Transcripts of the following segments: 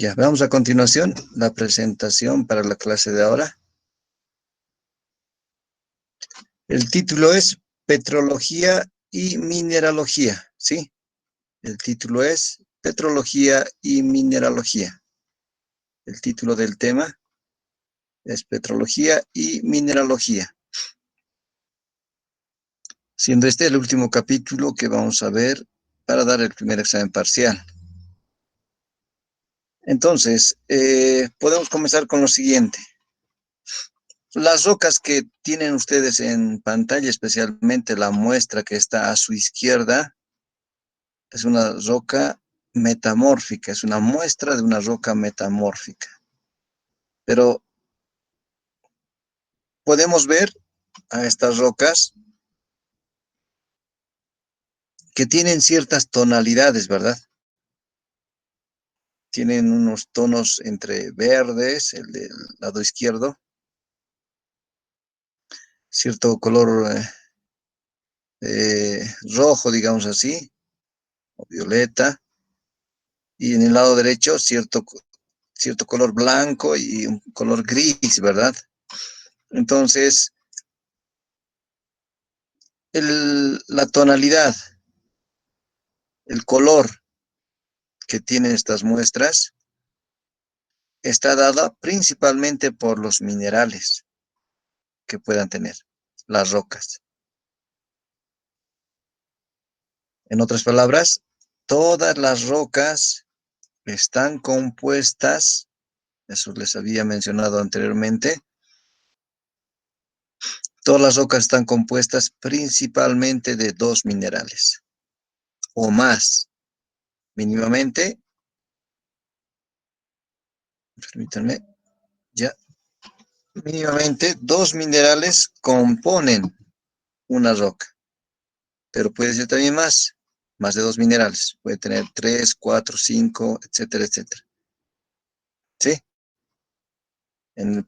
Ya, veamos a continuación la presentación para la clase de ahora. El título es Petrología y Mineralogía, ¿sí? El título es Petrología y Mineralogía. El título del tema es Petrología y Mineralogía. Siendo este el último capítulo que vamos a ver para dar el primer examen parcial. Entonces, podemos comenzar con lo siguiente. Las rocas que tienen ustedes en pantalla, especialmente la muestra que está a su izquierda, es una roca metamórfica, es una muestra de una roca metamórfica. Pero podemos ver a estas rocas que tienen ciertas tonalidades, ¿verdad? Tienen unos tonos entre verdes, el del lado izquierdo, cierto color rojo, digamos así, o violeta, y en el lado derecho cierto color blanco y un color gris, ¿verdad? Entonces, la tonalidad, el color que tienen estas muestras está dada principalmente por los minerales que puedan tener las rocas. En otras palabras, todas las rocas están compuestas, eso les había mencionado anteriormente, todas las rocas están compuestas principalmente de dos minerales o más, mínimamente, permítanme, ya, mínimamente dos minerales componen una roca, pero puede ser también más de dos minerales, puede tener 3, 4, 5, etcétera, etcétera. ¿Sí?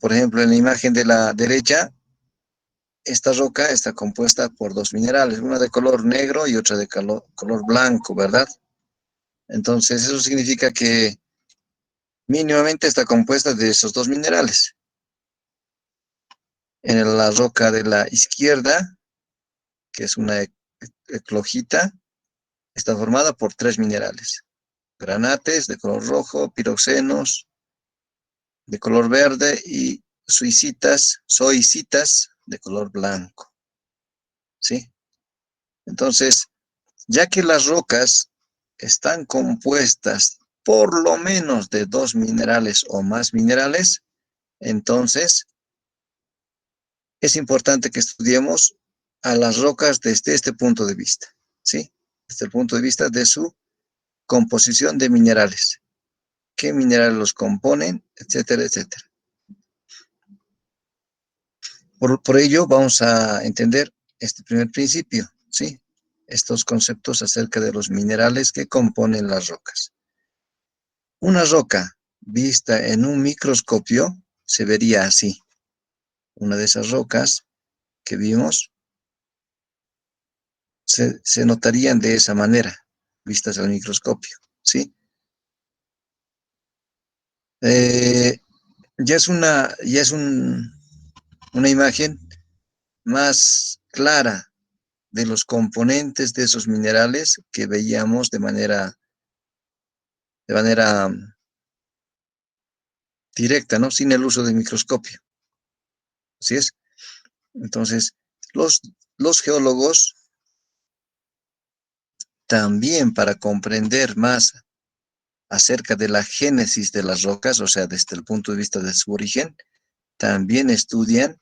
Por ejemplo, en la imagen de la derecha, esta roca está compuesta por dos minerales, una de color negro y otra de color blanco, ¿verdad? Entonces, eso significa que mínimamente está compuesta de esos dos minerales. En la roca de la izquierda, que es una eclogita, está formada por tres minerales. Granates de color rojo, piroxenos de color verde y zoicitas de color blanco. ¿Sí? Entonces, ya que las rocas están compuestas por lo menos de dos minerales o más minerales, entonces es importante que estudiemos a las rocas desde este punto de vista, ¿sí? Desde el punto de vista de su composición de minerales. ¿Qué minerales los componen? Etcétera, etcétera. Por ello vamos a entender este primer principio, ¿sí? Estos conceptos acerca de los minerales que componen las rocas. Una roca vista en un microscopio se vería así. Una de esas rocas que vimos se notarían de esa manera, vistas al microscopio, ¿sí? Eh, una imagen más clara de los componentes de esos minerales que veíamos de manera directa, ¿no? Sin el uso del microscopio. ¿Así es? Entonces, los, los geólogos también, para comprender más acerca de la génesis de las rocas, o sea, desde el punto de vista de su origen, también estudian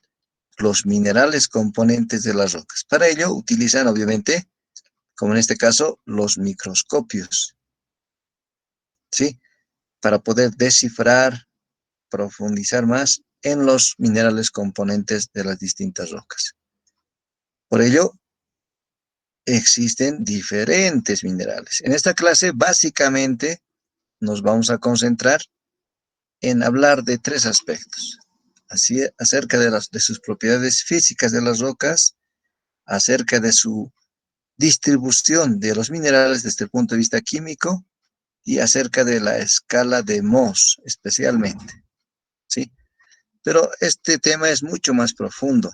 los minerales componentes de las rocas. Para ello utilizan, obviamente, como en este caso, los microscopios, ¿sí? Para poder descifrar, profundizar más en los minerales componentes de las distintas rocas. Por ello, existen diferentes minerales. En esta clase, básicamente, nos vamos a concentrar en hablar de tres aspectos. Así, acerca de sus propiedades físicas de las rocas, acerca de su distribución de los minerales desde el punto de vista químico y acerca de la escala de Mohs especialmente, ¿sí? Pero este tema es mucho más profundo.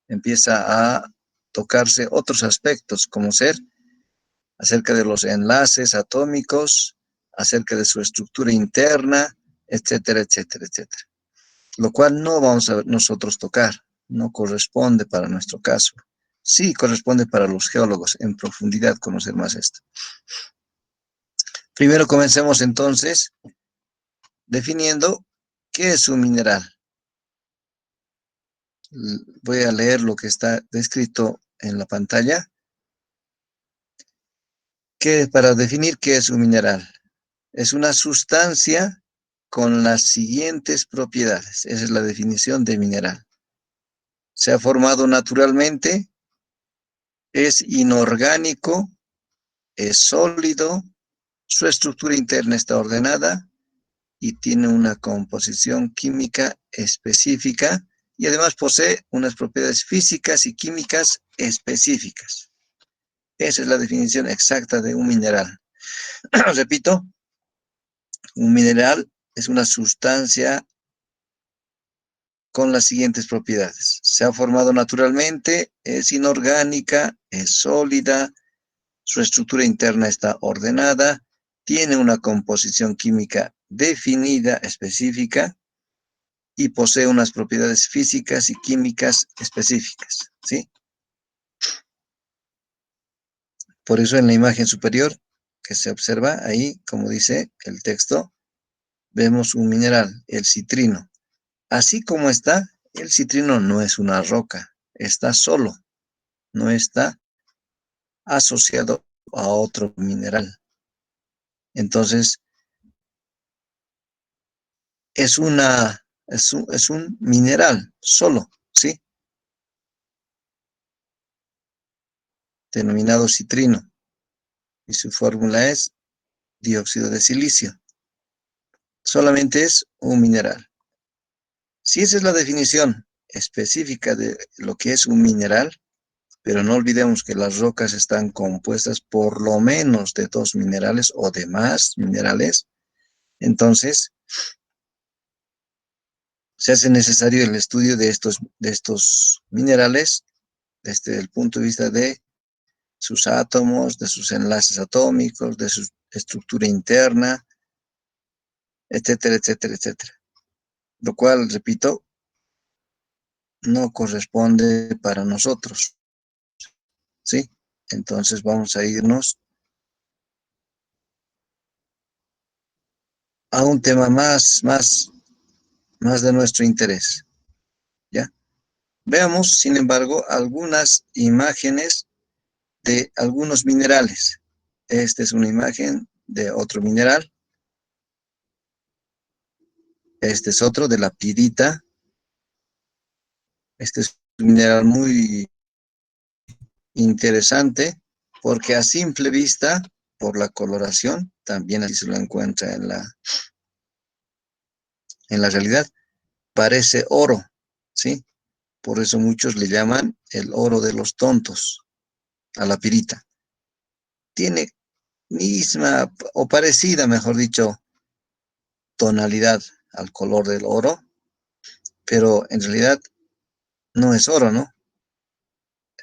Empieza a tocarse otros aspectos, como ser acerca de los enlaces atómicos, acerca de su estructura interna, etcétera, etcétera, etcétera. Lo cual no vamos a nosotros tocar, no corresponde para nuestro caso. Sí corresponde para los geólogos en profundidad conocer más esto. Primero comencemos entonces definiendo qué es un mineral. Voy a leer lo que está descrito en la pantalla. Para definir qué es un mineral. Es una sustancia con las siguientes propiedades. Esa es la definición de mineral. Se ha formado naturalmente, es inorgánico, es sólido, su estructura interna está ordenada y tiene una composición química específica y además posee unas propiedades físicas y químicas específicas. Esa es la definición exacta de un mineral. Repito, un mineral es una sustancia con las siguientes propiedades. Se ha formado naturalmente, es inorgánica, es sólida, su estructura interna está ordenada, tiene una composición química definida, específica, y posee unas propiedades físicas y químicas específicas, ¿sí? Por eso en la imagen superior que se observa ahí, como dice el texto, vemos un mineral, el citrino. Así como está, el citrino no es una roca, está solo, no está asociado a otro mineral. Entonces, es un mineral solo, ¿sí? Denominado citrino. Y su fórmula es dióxido de silicio. Solamente es un mineral. Si esa es la definición específica de lo que es un mineral, pero no olvidemos que las rocas están compuestas por lo menos de dos minerales o de más minerales, entonces se hace necesario el estudio de estos minerales desde el punto de vista de sus átomos, de sus enlaces atómicos, de su estructura interna, etcétera, etcétera, etcétera. Lo cual, repito, no corresponde para nosotros, ¿sí? Entonces vamos a irnos a un tema más de nuestro interés, ¿ya? Veamos, sin embargo, algunas imágenes de algunos minerales. Esta es una imagen de otro mineral. Este es otro de la pirita. Este es un mineral muy interesante porque a simple vista, por la coloración, también así se lo encuentra en la realidad, parece oro, ¿sí? Por eso muchos le llaman el oro de los tontos a la pirita. Tiene misma o parecida, mejor dicho, tonalidad al color del oro, pero en realidad no es oro, ¿no?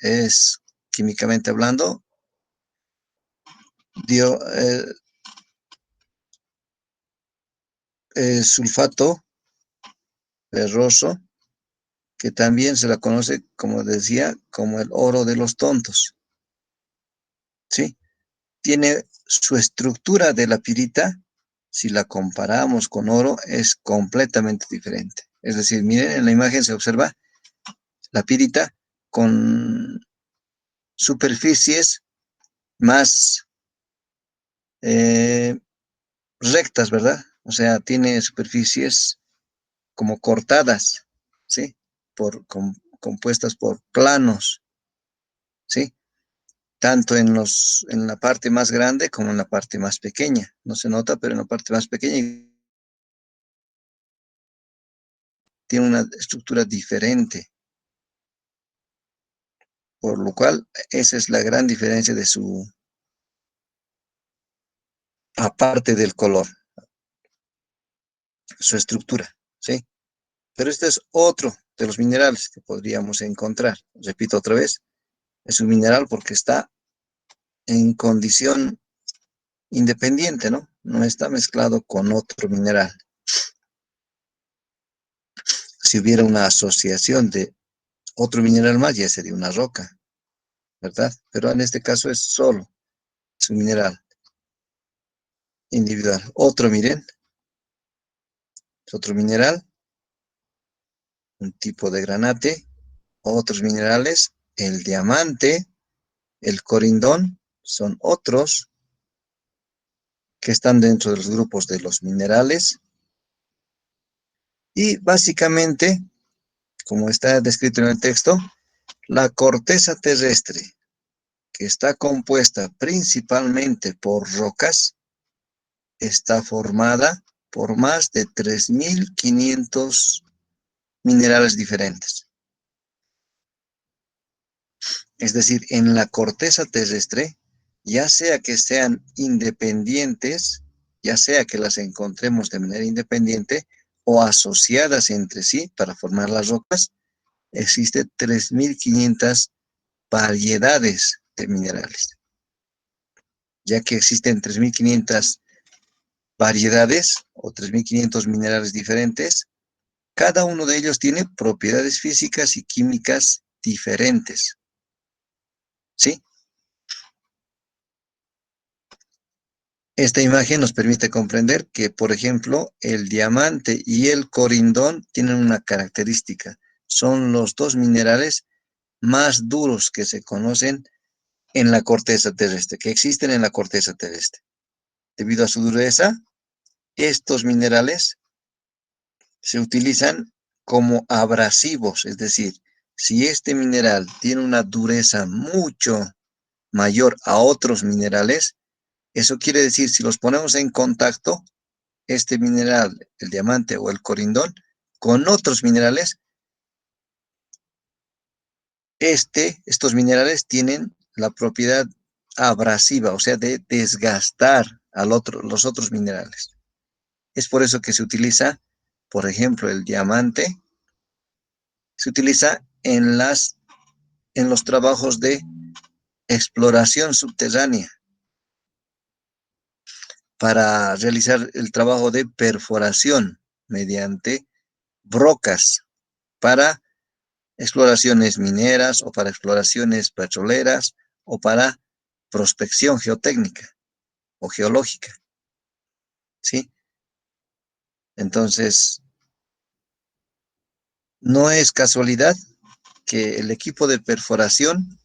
Es, químicamente hablando, dio, sulfato ferroso, que también se la conoce, como decía, como el oro de los tontos, ¿sí? Tiene su estructura de la pirita, si la comparamos con oro, es completamente diferente. Es decir, miren, en la imagen se observa la pirita con superficies más eh, rectas, ¿verdad? O sea, tiene superficies como cortadas, ¿sí? Compuestas por planos, ¿sí? Tanto en la parte más grande como en la parte más pequeña. No se nota, pero en la parte más pequeña tiene una estructura diferente, por lo cual esa es la gran diferencia de su aparte del color, su estructura, ¿sí? Pero este es otro de los minerales que podríamos encontrar. Repito otra vez, es un mineral porque está en condición independiente, ¿no? No está mezclado con otro mineral. Si hubiera una asociación de otro mineral más, ya sería una roca, ¿verdad? Pero en este caso es un mineral individual. Otro, miren, es otro mineral, un tipo de granate. Otros minerales, el diamante, el corindón, son otros que están dentro de los grupos de los minerales. Y básicamente, como está descrito en el texto, la corteza terrestre, que está compuesta principalmente por rocas, está formada por más de 3.500 minerales diferentes. Es decir, en la corteza terrestre, ya sea que sean independientes, ya sea que las encontremos de manera independiente o asociadas entre sí para formar las rocas, existen 3.500 variedades de minerales. Ya que existen 3.500 variedades o 3.500 minerales diferentes, cada uno de ellos tiene propiedades físicas y químicas diferentes. ¿Sí? Esta imagen nos permite comprender que, por ejemplo, el diamante y el corindón tienen una característica. Son los dos minerales más duros que se conocen en la corteza terrestre, que existen en la corteza terrestre. Debido a su dureza, estos minerales se utilizan como abrasivos, es decir, si este mineral tiene una dureza mucho mayor a otros minerales, eso quiere decir, si los ponemos en contacto, este mineral, el diamante o el corindón, con otros minerales, estos minerales tienen la propiedad abrasiva, o sea, de desgastar los otros minerales. Es por eso que se utiliza, por ejemplo, el diamante, se utiliza en los trabajos de exploración subterránea para realizar el trabajo de perforación mediante brocas para exploraciones mineras o para exploraciones petroleras o para prospección geotécnica o geológica, ¿sí? Entonces, no es casualidad que el equipo de perforación,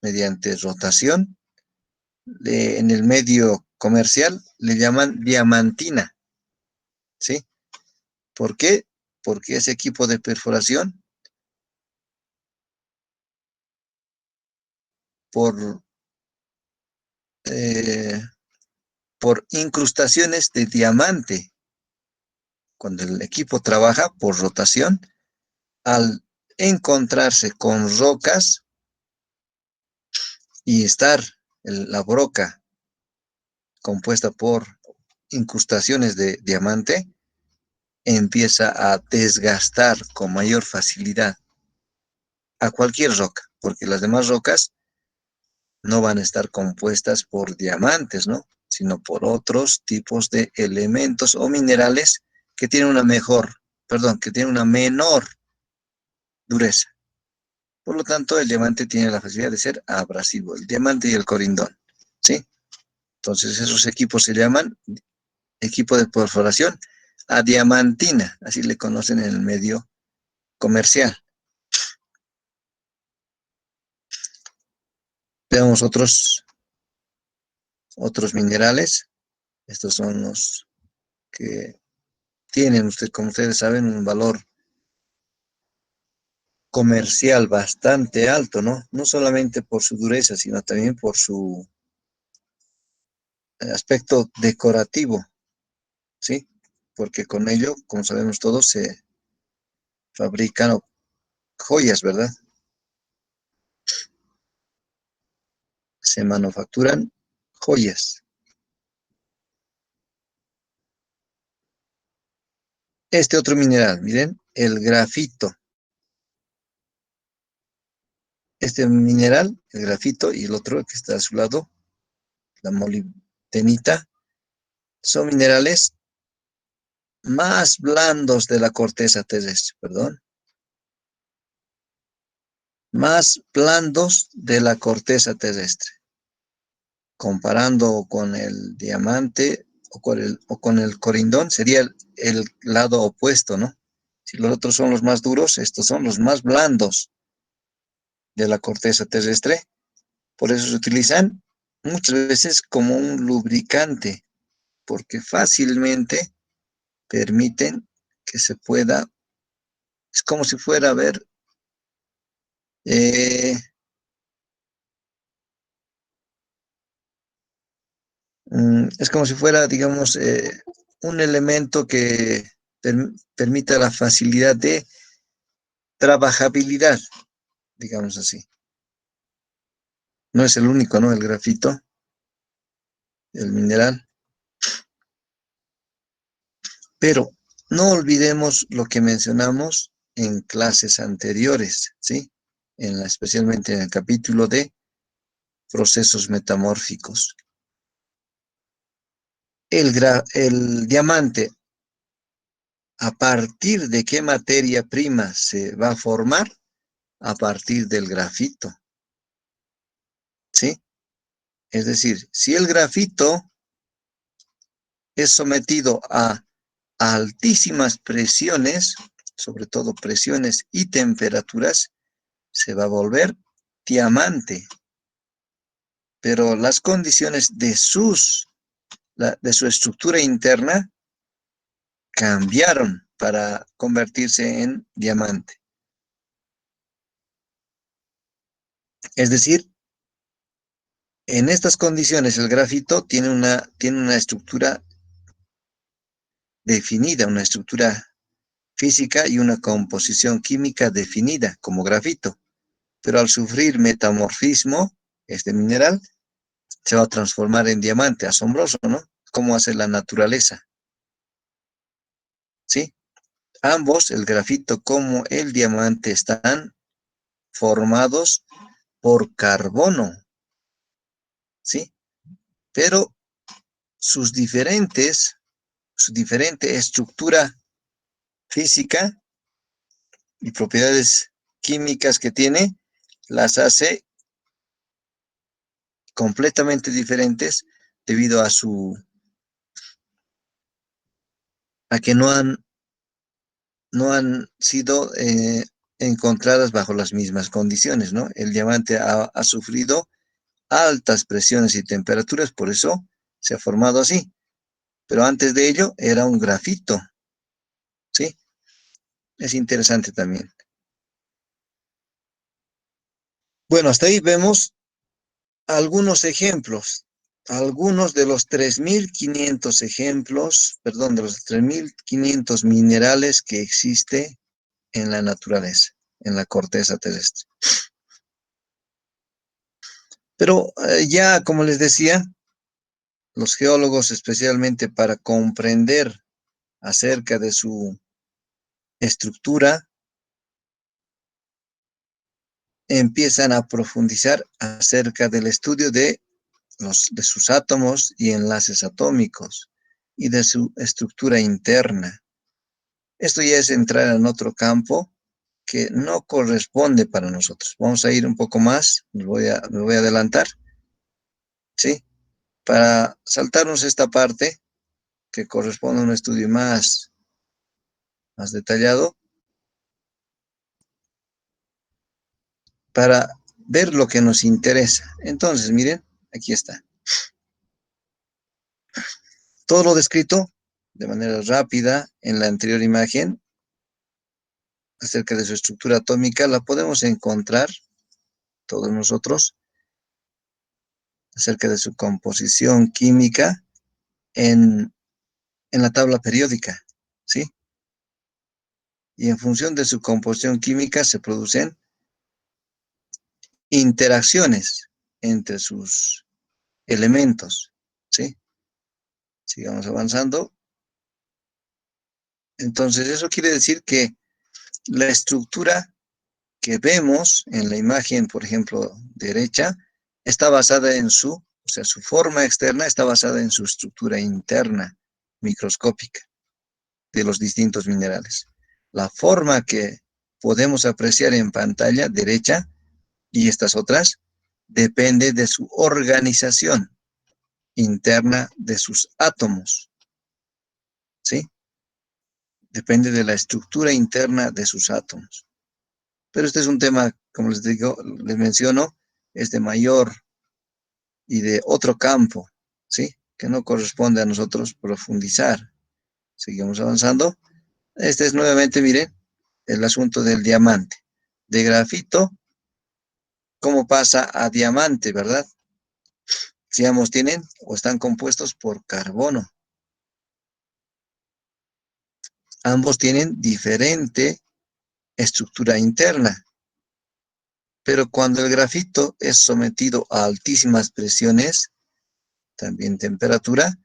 mediante rotación, en el medio comercial le llaman diamantina, ¿sí? ¿Por qué? Porque ese equipo de perforación, por, eh, por incrustaciones de diamante, cuando el equipo trabaja por rotación, al encontrarse con rocas y estar la broca compuesta por incrustaciones de diamante, empieza a desgastar con mayor facilidad a cualquier roca, porque las demás rocas no van a estar compuestas por diamantes, ¿no? Sino por otros tipos de elementos o minerales que tienen que tienen una menor dureza. Por lo tanto, el diamante tiene la facilidad de ser abrasivo, el diamante y el corindón, ¿sí? Entonces, esos equipos se llaman equipo de perforación a diamantina, así le conocen en el medio comercial. Veamos otros minerales. Estos son los que tienen, como ustedes saben, un valor comercial bastante alto, ¿no? No solamente por su dureza, sino también por su aspecto decorativo, ¿sí? Porque con ello, como sabemos todos, se fabrican joyas, ¿verdad? Se manufacturan joyas. Este otro mineral, miren, el grafito. Este mineral, el grafito, y el otro que está a su lado, la molibdenita, son minerales más blandos de la corteza terrestre, perdón, más blandos de la corteza terrestre, comparando con el diamante o con el corindón, sería el lado opuesto, ¿no? Si los otros son los más duros, estos son los más blandos de la corteza terrestre, por eso se utilizan muchas veces como un lubricante, porque fácilmente permiten que se pueda, es como si fuera, a ver, eh, es como si fuera, digamos, un elemento que permita la facilidad de trabajabilidad, digamos así. No es el único, ¿no? El grafito, el mineral. Pero no olvidemos lo que mencionamos en clases anteriores, ¿sí? Especialmente en el capítulo de procesos metamórficos. El diamante, ¿a partir de qué materia prima se va a formar? A partir del grafito, ¿sí? Es decir, si el grafito es sometido a altísimas presiones, sobre todo presiones y temperaturas, se va a volver diamante. Pero las condiciones de su estructura interna cambiaron para convertirse en diamante. Es decir, en estas condiciones el grafito tiene una estructura definida, una estructura física y una composición química definida como grafito. Pero al sufrir metamorfismo, este mineral se va a transformar en diamante. Asombroso, ¿no? ¿Cómo hace la naturaleza? ¿Sí? Ambos, el grafito como el diamante, están formados por carbono, ¿sí? Pero sus diferentes, su diferente estructura física y propiedades químicas que tiene, las hace completamente diferentes debido a que no han sido encontradas bajo las mismas condiciones, ¿no? El diamante ha sufrido altas presiones y temperaturas, por eso se ha formado así. Pero antes de ello era un grafito, ¿sí? Es interesante también. Bueno, hasta ahí vemos algunos ejemplos, algunos de los 3.500 ejemplos, perdón, de los 3.500 minerales que existe en la naturaleza, en la corteza terrestre. Pero ya, como les decía, los geólogos, especialmente para comprender acerca de su estructura, empiezan a profundizar acerca del estudio de sus átomos y enlaces atómicos y de su estructura interna. Esto ya es entrar en otro campo que no corresponde para nosotros. Vamos a ir un poco más, me voy a adelantar, ¿sí? Para saltarnos esta parte que corresponde a un estudio más detallado, para ver lo que nos interesa. Entonces, miren, aquí está. Todo lo descrito de manera rápida en la anterior imagen acerca de su estructura atómica la podemos encontrar todos nosotros acerca de su composición química en, en la tabla periódica, ¿sí? Y en función de su composición química se producen interacciones entre sus elementos, ¿sí? Sigamos avanzando. Entonces, eso quiere decir que la estructura que vemos en la imagen, por ejemplo, derecha, está basada en o sea, su forma externa está basada en su estructura interna microscópica de los distintos minerales. La forma que podemos apreciar en pantalla derecha y estas otras depende de su organización interna de sus átomos, ¿sí? Depende de la estructura interna de sus átomos. Pero este es un tema, como les digo, les menciono, es de mayor y de otro campo, ¿sí? Que no corresponde a nosotros profundizar. Seguimos avanzando. Este es nuevamente, miren, el asunto del diamante. De grafito, ¿cómo pasa a diamante, verdad? Si ambos tienen o están compuestos por carbono. Ambos tienen diferente estructura interna. Pero cuando el grafito es sometido a altísimas presiones, también temperatura,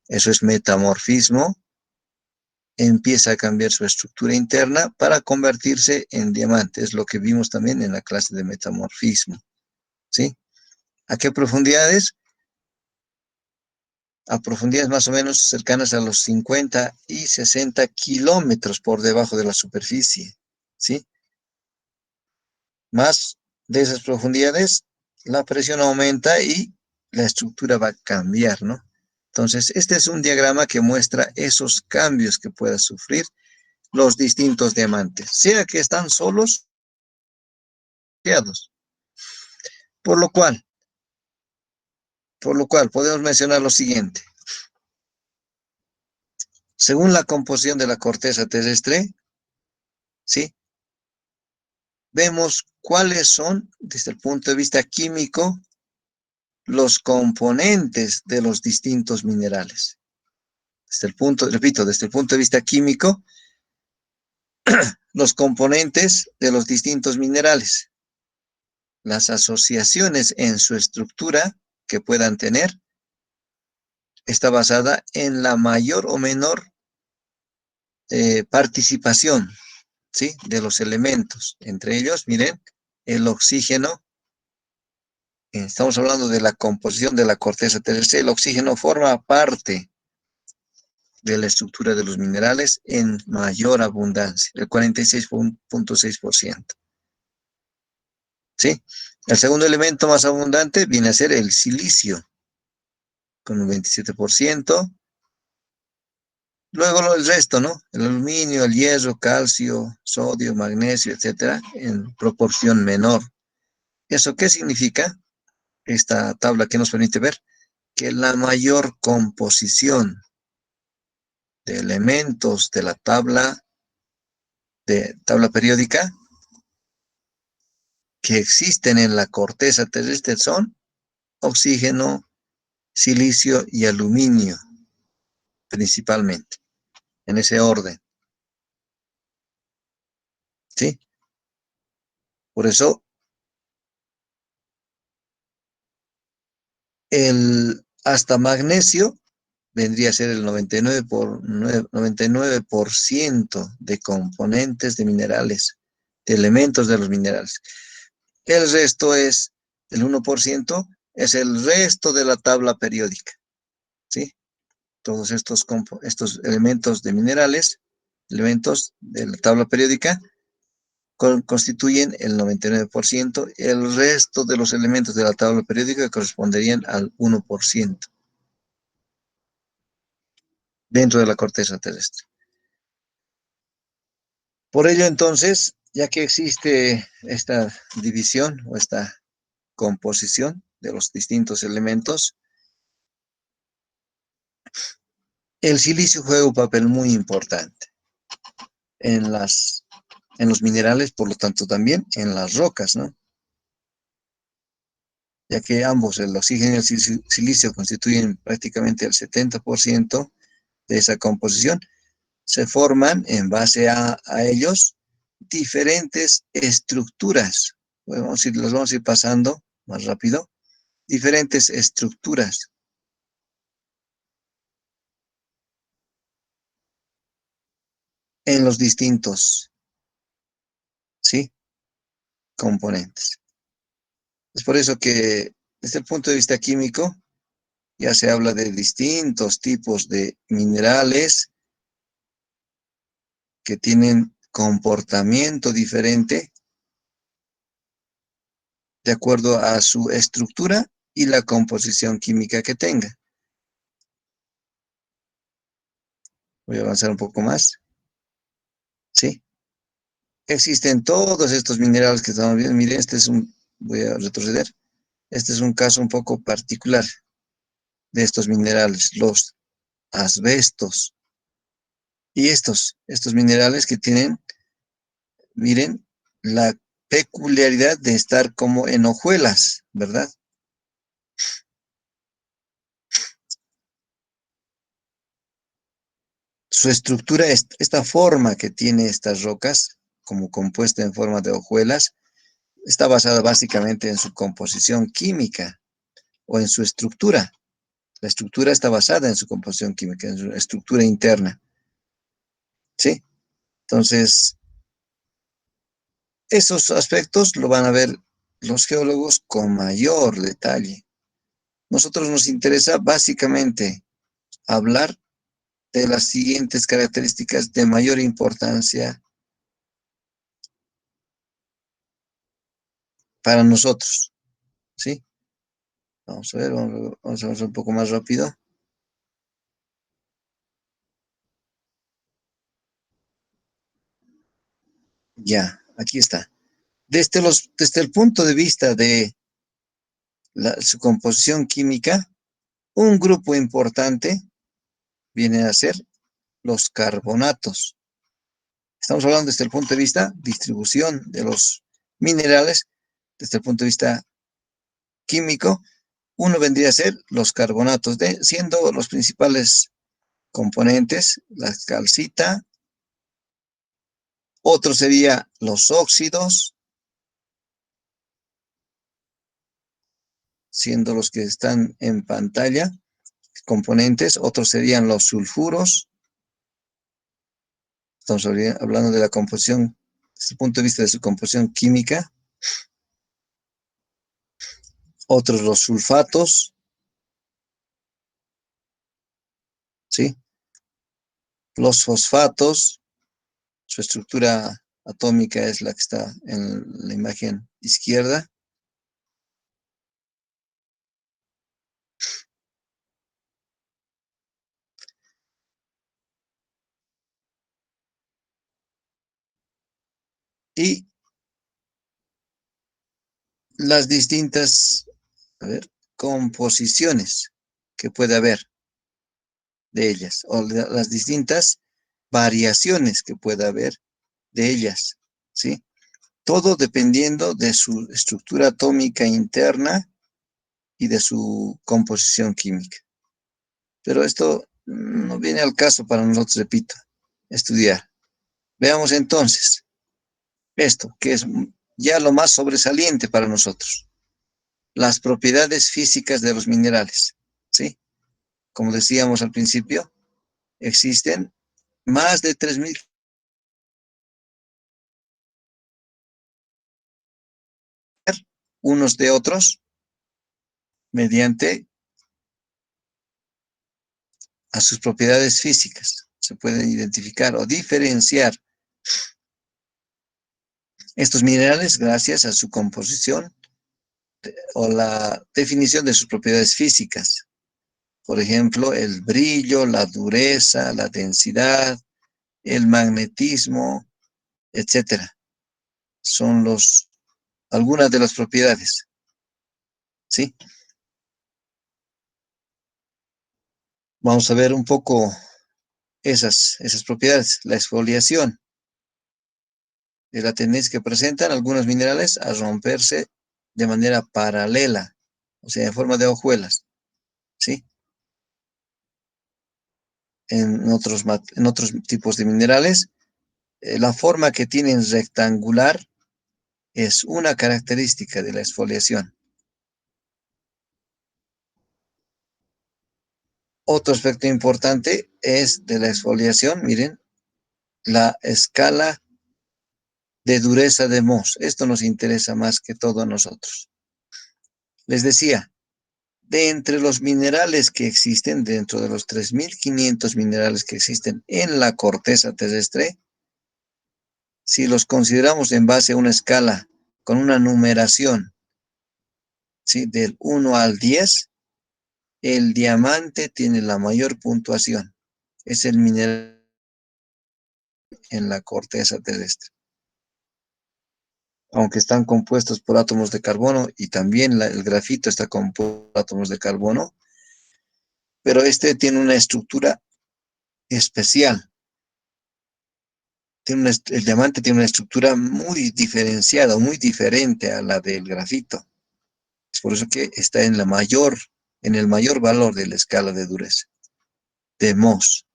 eso es metamorfismo, empieza a cambiar su estructura interna para convertirse en diamante. Es lo que vimos también en la clase de metamorfismo, ¿sí? ¿A qué profundidades? A profundidades más o menos cercanas a los 50 y 60 kilómetros por debajo de la superficie, ¿sí? Más de esas profundidades, la presión aumenta y la estructura va a cambiar, ¿no? Entonces, este es un diagrama que muestra esos cambios que pueda sufrir los distintos diamantes, sea que están solos o asociados. Por lo cual, podemos mencionar lo siguiente. Según la composición de la corteza terrestre, ¿sí? Vemos cuáles son, desde el punto de vista químico, los componentes de los distintos minerales. Desde el punto, repito, desde el punto de vista químico, los componentes de los distintos minerales, las asociaciones en su estructura que puedan tener, está basada en la mayor o menor participación, ¿sí? De los elementos. Entre ellos, miren, el oxígeno, estamos hablando de la composición de la corteza terrestre, el oxígeno forma parte de la estructura de los minerales en mayor abundancia, el 46.6%. ¿Sí? El segundo elemento más abundante viene a ser el silicio, con un 27%. Luego el resto, ¿no? El aluminio, el hierro, calcio, sodio, magnesio, etcétera, en proporción menor. ¿Eso qué significa? Esta tabla que nos permite ver que la mayor composición de elementos de la tabla periódica que existen en la corteza terrestre son oxígeno, silicio y aluminio, principalmente, en ese orden, ¿sí? Por eso, hasta magnesio vendría a ser el 99% de componentes de minerales, de elementos de los minerales. El resto es, el 1%, es el resto de la tabla periódica, ¿sí? Todos estos elementos de minerales, elementos de la tabla periódica, constituyen el 99%, el resto de los elementos de la tabla periódica corresponderían al 1% dentro de la corteza terrestre. Por ello, entonces, ya que existe esta división o esta composición de los distintos elementos, el silicio juega un papel muy importante en los minerales, por lo tanto también en las rocas, ¿no? Ya que ambos, el oxígeno y el silicio, constituyen prácticamente el 70% de esa composición, se forman en base a ellos diferentes estructuras. Bueno, los vamos a ir pasando más rápido. Diferentes estructuras. en los distintos, ¿sí? Componentes. Es por eso que desde el punto de vista químico ya se habla de distintos tipos de minerales que tienen comportamiento diferente de acuerdo a su estructura y la composición química que tenga. Voy a avanzar un poco más, ¿sí? Existen todos estos minerales que estamos viendo. Miren, voy a retroceder. Este es un caso un poco particular de estos minerales, los asbestos. Y estos minerales que tienen, miren, la peculiaridad de estar como en hojuelas, ¿verdad? Su estructura, esta forma que tiene estas rocas, como compuesta en forma de hojuelas, está basada básicamente en su composición química o en su estructura. La estructura está basada en su composición química, en su estructura interna, ¿sí? Entonces, esos aspectos lo van a ver los geólogos con mayor detalle. Nosotros nos interesa básicamente hablar de las siguientes características de mayor importancia para nosotros, ¿sí? Vamos a ver, vamos a avanzar un poco más rápido. Ya, aquí está. Desde el punto de vista de su composición química, un grupo importante viene a ser los carbonatos. Estamos hablando desde el punto de vista distribución de los minerales, desde el punto de vista químico, uno vendría a ser los carbonatos, siendo los principales componentes la calcita, otro sería los óxidos, siendo los que están en pantalla, componentes, otros serían los sulfuros, estamos hablando de la composición, desde el punto de vista de su composición química, otros los sulfatos, ¿sí? Los fosfatos, su estructura atómica es la que está en la imagen izquierda, y las distintas, a ver, composiciones que puede haber de ellas, o las distintas variaciones que pueda haber de ellas, ¿sí? Todo dependiendo de su estructura atómica interna y de su composición química. Pero esto no viene al caso para nosotros, repito, estudiar. Veamos entonces esto, que es ya lo más sobresaliente para nosotros, las propiedades físicas de los minerales, ¿sí? Como decíamos al principio, existen más de 3.000 unos de otros mediante a sus propiedades físicas. Se pueden identificar o diferenciar estos minerales gracias a su composición o la definición de sus propiedades físicas. Por ejemplo, el brillo, la dureza, la densidad, el magnetismo, etcétera. Son algunas de las propiedades, ¿sí? Vamos a ver un poco esas propiedades. La exfoliación es la tendencia que presentan algunos minerales a romperse de manera paralela, o sea, en forma de hojuelas, ¿sí? En otros tipos de minerales, la forma que tienen rectangular es una característica de la exfoliación. Otro aspecto importante es de la exfoliación, miren, la escala de dureza de Mohs. Esto nos interesa más que todo a nosotros. Les decía, de entre los minerales que existen, dentro de los 3.500 minerales que existen en la corteza terrestre, si los consideramos en base a una escala con una numeración, ¿sí?, del 1 al 10, el diamante tiene la mayor puntuación. Es el mineral en la corteza terrestre. Aunque están compuestos por átomos de carbono y también el grafito está compuesto por átomos de carbono, pero este tiene una estructura especial. El diamante tiene una estructura muy diferenciada, muy diferente a la del grafito. Es por eso que está en el mayor valor de la escala de dureza de Mohs.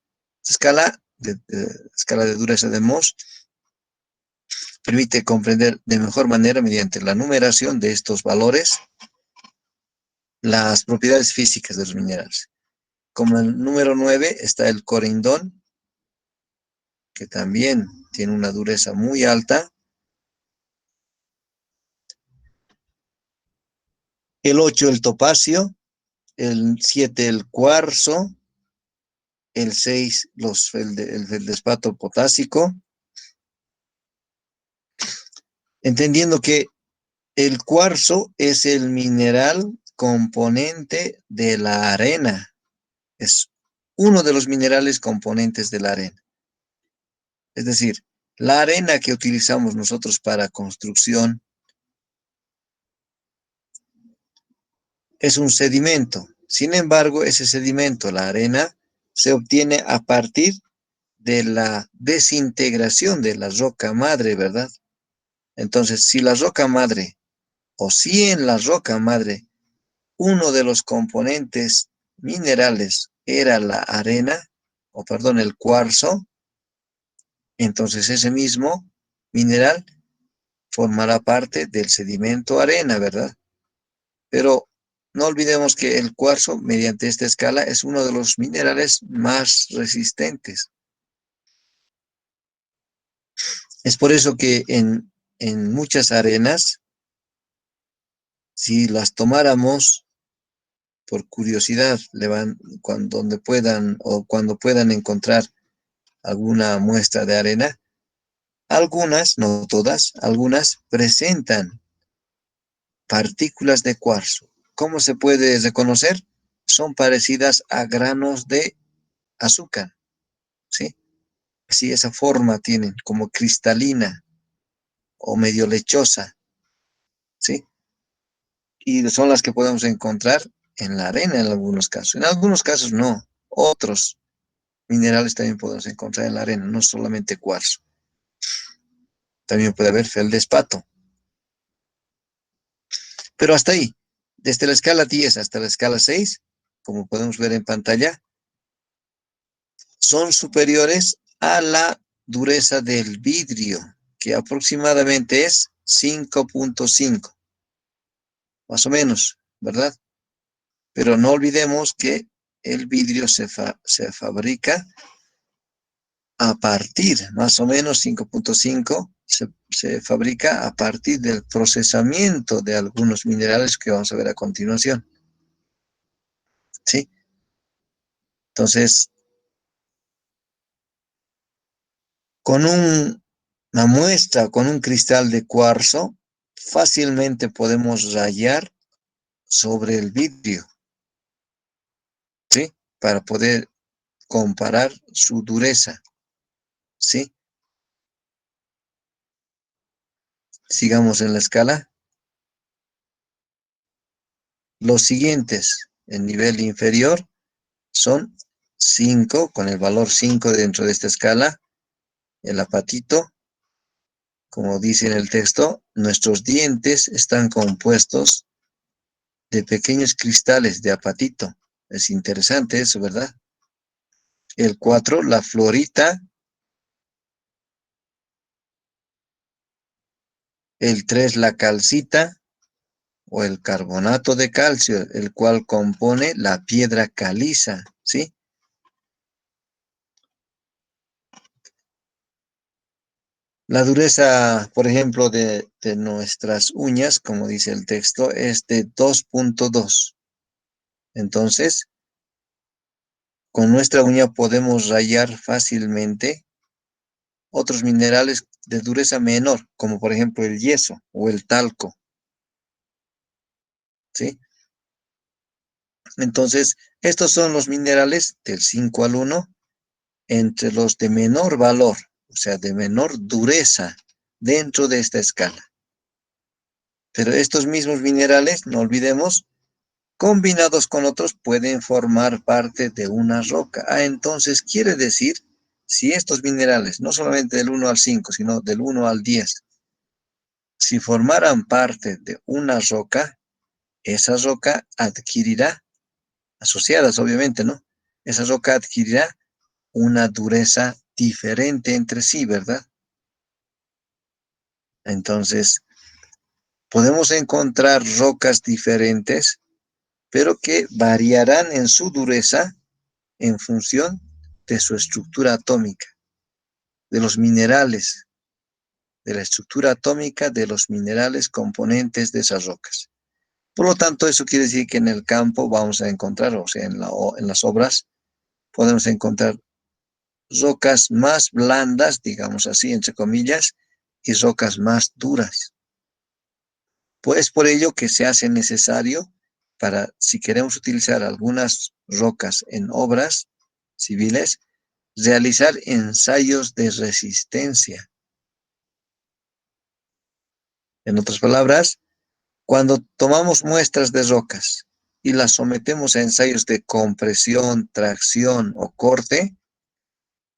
Escala de dureza de Mohs permite comprender de mejor manera, mediante la numeración de estos valores, las propiedades físicas de los minerales. Como el número 9 está el corindón, que también tiene una dureza muy alta. El 8 el topacio, el 7 el cuarzo, el 6 el feldespato potásico, entendiendo que el cuarzo es el mineral componente de la arena, es uno de los minerales componentes de la arena. Es decir, la arena que utilizamos nosotros para construcción es un sedimento. Sin embargo, ese sedimento, la arena, se obtiene a partir de la desintegración de la roca madre, ¿verdad? Entonces, si la roca madre, o si en la roca madre, uno de los componentes minerales era la arena, o perdón, el cuarzo, entonces ese mismo mineral formará parte del sedimento arena, ¿verdad? Pero no olvidemos que el cuarzo, mediante esta escala, es uno de los minerales más resistentes. Es por eso que en muchas arenas, si las tomáramos por curiosidad, donde puedan o cuando puedan encontrar alguna muestra de arena, algunas, no todas, algunas presentan partículas de cuarzo. ¿Cómo se puede reconocer? Son parecidas a granos de azúcar, ¿sí? Sí, esa forma tienen, como cristalina o medio lechosa, ¿sí? Y son las que podemos encontrar en la arena en algunos casos. En algunos casos no. Otros minerales también podemos encontrar en la arena, no solamente cuarzo. También puede haber feldespato. Pero hasta ahí, desde la escala 10 hasta la escala 6, como podemos ver en pantalla, son superiores a la dureza del vidrio, que aproximadamente es 5.5, más o menos, ¿verdad? Pero no olvidemos que el vidrio se fabrica a partir, más o menos 5.5, se fabrica a partir del procesamiento de algunos minerales que vamos a ver a continuación, ¿sí? Entonces, con una muestra, con un cristal de cuarzo, fácilmente podemos rayar sobre el vidrio, ¿sí? Para poder comparar su dureza, ¿sí? Sigamos en la escala. Los siguientes, en nivel inferior, son 5, con el valor 5 dentro de esta escala. El apatito, como dice en el texto, nuestros dientes están compuestos de pequeños cristales de apatito. Es interesante eso, ¿verdad? El 4, la fluorita. El 3, la calcita o el carbonato de calcio, el cual compone la piedra caliza, ¿sí? La dureza, por ejemplo, de nuestras uñas, como dice el texto, es de 2.2. Entonces, con nuestra uña podemos rayar fácilmente otros minerales de dureza menor, como por ejemplo el yeso o el talco, ¿sí? Entonces, estos son los minerales del 5 al 1 entre los de menor valor, o sea, de menor dureza dentro de esta escala. Pero estos mismos minerales, no olvidemos, combinados con otros pueden formar parte de una roca. Entonces quiere decir, si estos minerales, no solamente del 1 al 5, sino del 1 al 10, si formaran parte de una roca, esa roca adquirirá, asociadas obviamente, ¿no? Esa roca adquirirá una dureza diferente entre sí, ¿verdad? Entonces, podemos encontrar rocas diferentes, pero que variarán en su dureza en función de su estructura atómica, de los minerales, de la estructura atómica de los minerales componentes de esas rocas. Por lo tanto, eso quiere decir que en el campo vamos a encontrar, o sea, en las obras, podemos encontrar rocas más blandas, digamos así, entre comillas, y rocas más duras. Pues por ello que se hace necesario para, si queremos utilizar algunas rocas en obras civiles, realizar ensayos de resistencia. En otras palabras, cuando tomamos muestras de rocas y las sometemos a ensayos de compresión, tracción o corte,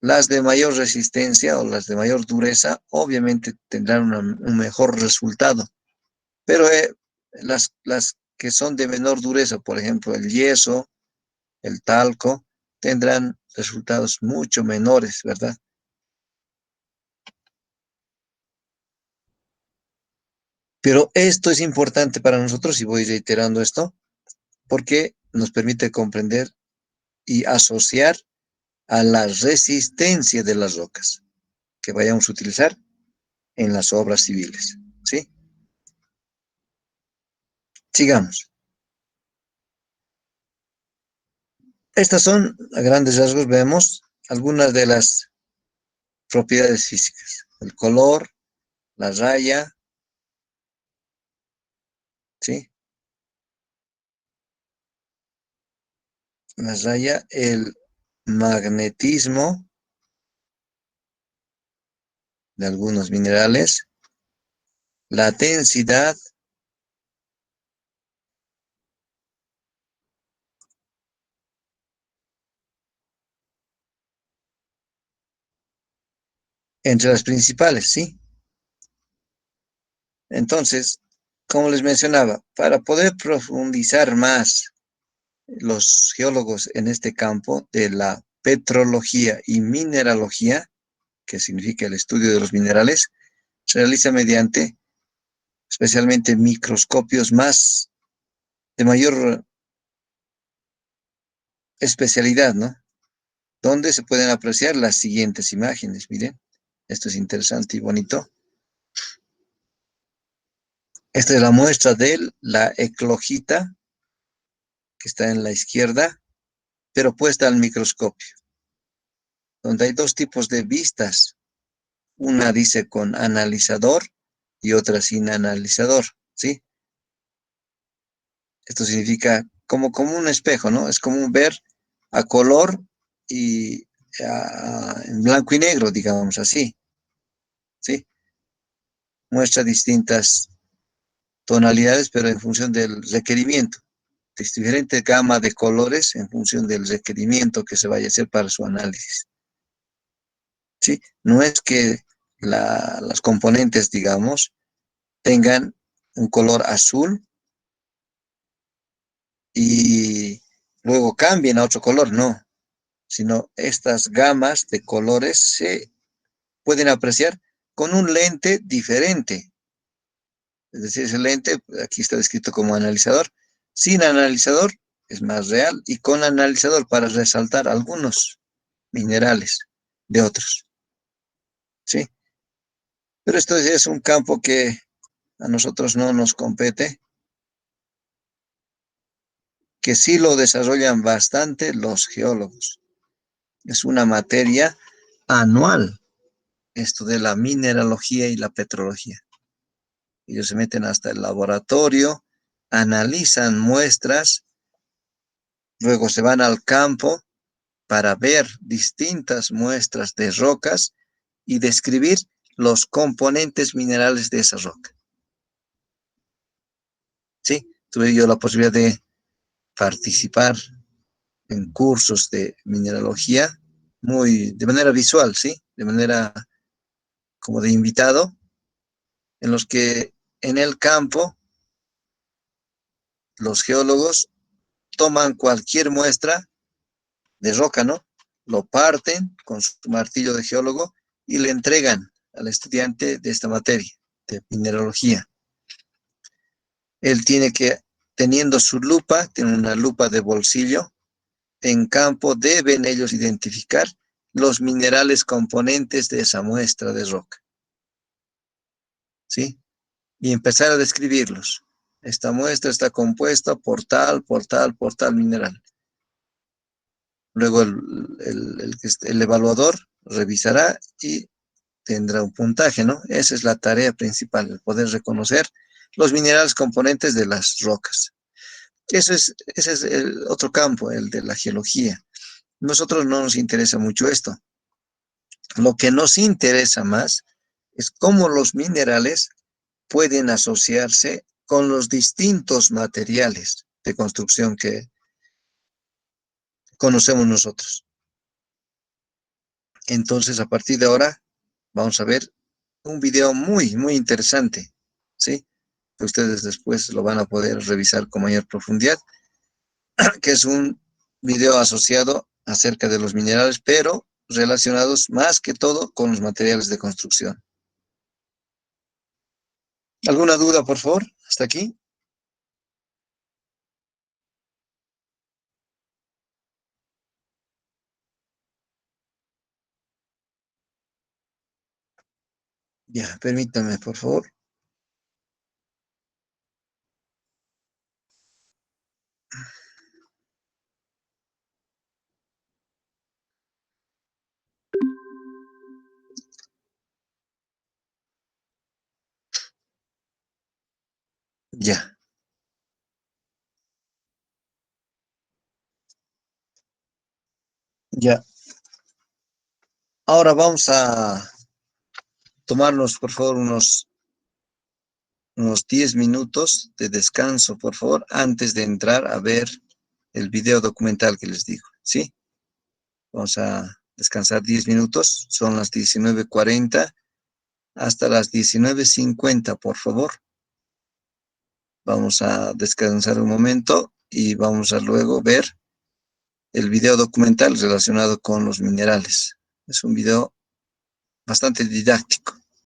las de mayor resistencia o las de mayor dureza obviamente tendrán un mejor resultado. Pero las que son de menor dureza, por ejemplo, el yeso, el talco, tendrán resultados mucho menores, ¿verdad? Pero esto es importante para nosotros, y voy reiterando esto, porque nos permite comprender y asociar a la resistencia de las rocas que vayamos a utilizar en las obras civiles. ¿Sí? Sigamos. Estas son, a grandes rasgos, vemos algunas de las propiedades físicas. El color, la raya, ¿sí? La raya, el magnetismo de algunos minerales, la densidad, entre las principales, ¿sí? Entonces, como les mencionaba, para poder profundizar más los geólogos en este campo de la petrología y mineralogía, que significa el estudio de los minerales, se realiza mediante especialmente microscopios más de mayor especialidad, ¿no? Donde se pueden apreciar las siguientes imágenes. Miren, esto es interesante y bonito. Esta es la muestra de la eclogita, que está en la izquierda, pero puesta al microscopio, donde hay dos tipos de vistas. Una dice con analizador y otra sin analizador, ¿sí? Esto significa como un espejo, ¿no? Es como ver a color y en blanco y negro, digamos así, ¿sí? Muestra distintas tonalidades, pero en función del requerimiento. Diferente gama de colores en función del requerimiento que se vaya a hacer para su análisis, ¿sí? No es que las componentes, digamos, tengan un color azul y luego cambien a otro color, no, sino estas gamas de colores se pueden apreciar con un lente diferente. Es decir, ese lente, aquí está descrito como analizador. Sin analizador es más real y con analizador para resaltar algunos minerales de otros. ¿Sí? Pero esto es un campo que a nosotros no nos compete, que sí lo desarrollan bastante los geólogos. Es una materia anual, esto de la mineralogía y la petrología. Ellos se meten hasta el laboratorio, analizan muestras, luego se van al campo para ver distintas muestras de rocas y describir los componentes minerales de esa roca. Sí, tuve yo la posibilidad de participar en cursos de mineralogía de manera visual, sí, de manera como de invitado, en los que en el campo los geólogos toman cualquier muestra de roca, ¿no? Lo parten con su martillo de geólogo y le entregan al estudiante de esta materia, de mineralogía. Él tiene que, teniendo su lupa, tiene una lupa de bolsillo, en campo deben ellos identificar los minerales componentes de esa muestra de roca, ¿sí? Y empezar a describirlos. Esta muestra está compuesta por tal, por tal, por tal mineral. Luego el evaluador revisará y tendrá un puntaje, ¿no? Esa es la tarea principal, el poder reconocer los minerales componentes de las rocas. Ese es el otro campo, el de la geología. Nosotros no nos interesa mucho esto. Lo que nos interesa más es cómo los minerales pueden asociarse con los distintos materiales de construcción que conocemos nosotros. Entonces, a partir de ahora, vamos a ver un video muy interesante, ¿sí? Que ustedes después lo van a poder revisar con mayor profundidad, que es un video asociado acerca de los minerales, pero relacionados más que todo con los materiales de construcción. ¿Alguna duda, por favor? ¿Hasta aquí? Ya, permítame, por favor. Ya, ya. Ahora vamos a tomarnos, por favor, unos 10 minutos de descanso, por favor, antes de entrar a ver el video documental que les digo, ¿sí? Vamos a descansar 10 minutos, son las 19:40 hasta las 19:50, por favor. Vamos a descansar un momento y vamos a luego ver el video documental relacionado con los minerales. Es un video bastante didáctico.